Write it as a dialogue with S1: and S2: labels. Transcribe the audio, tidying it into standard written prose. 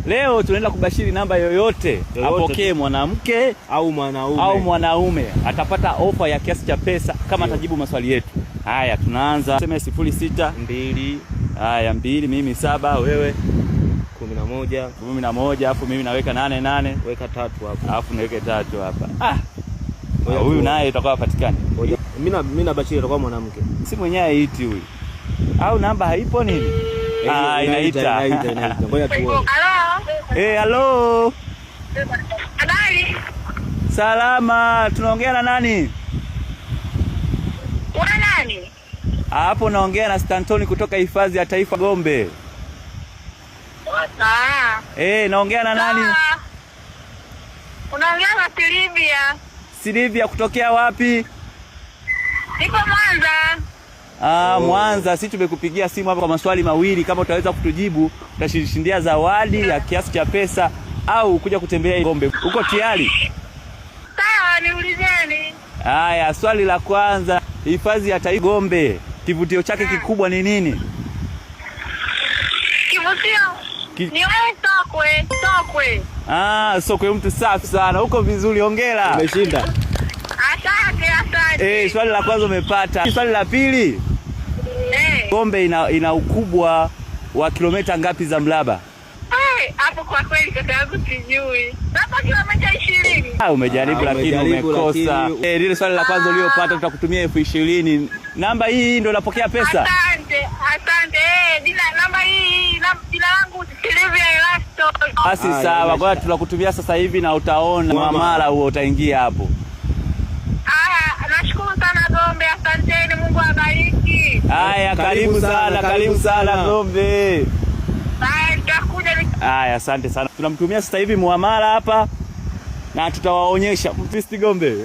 S1: Leo tunaenda kubashiri namba yoyote apokee mwanamke
S2: au
S1: mwanaume atapata ofa ya kiasi cha pesa kama atajibu maswali yetu. Haya, tunaanza. Sema 06 haya 2 mimi 7 wewe 11 alafu mimi naweka 88
S2: weka 3 hapa.
S1: Alafu naweke 3 hapa. Huyu naye itakuwa patikana.
S2: Mimi na bashiri itakuwa mwanamke.
S1: Si mwenyewe aiti huyu. Au namba haipo nini? Inaita.
S2: Ngoja tuone.
S1: Hello.
S3: Habari?
S1: Salama, tunaongea na nani?
S3: Una nani?
S1: Hapo naongea na Stantoni kutoka Hifadhi ya Taifa Gombe. Naongea na nani?
S3: Unaongea na Silvia.
S1: Silvia kutokea wapi?
S3: Niko Mwanza.
S1: Mwanza. Sisi tumekupigia simu hapa kwa maswali mawili, kama utaweza kutujibu utashindia zawadi ya kiasi cha pesa au kuja kutembea Gombe. Uko tayari?
S3: Sawa, niulizeni.
S1: Haya, swali la kwanza, Hifadhi ya Taifa Gombe, kivutio chake kikubwa ni nini?
S3: Kivutio ni wewe Sokwe.
S1: Sokwe mtu safi sana. Uko vizuri, hongera.
S2: Umeshinda.
S3: Asante.
S1: Swali la kwanza umepata. Swali la pili. Gombe ina ukubwa wa kilomita ngapi za mraba?
S3: Hapo kwa kweli kaka yangu sijui. Labda kilomita 20.
S1: Umejaribu lakini umekosa. Lile swali la kwanza uliopata tutakutumia 20,000. Namba hii ndio unapokea pesa.
S3: Asante. Namba hii, jina langu Silvia Elasto.
S1: Basi sawa, kwa tunakutumia sasa hivi na utaona muamala huo utaingia hapo.
S3: Nashukuru sana Gombe, asanteni, Mungu awabariki.
S1: Haya, karibu sana Gombe.
S3: Nitakuja.
S1: Haya, asante sana. Tunamtumia sasa hivi muamala hapa na tutawaonyesha Mfisti Gombe.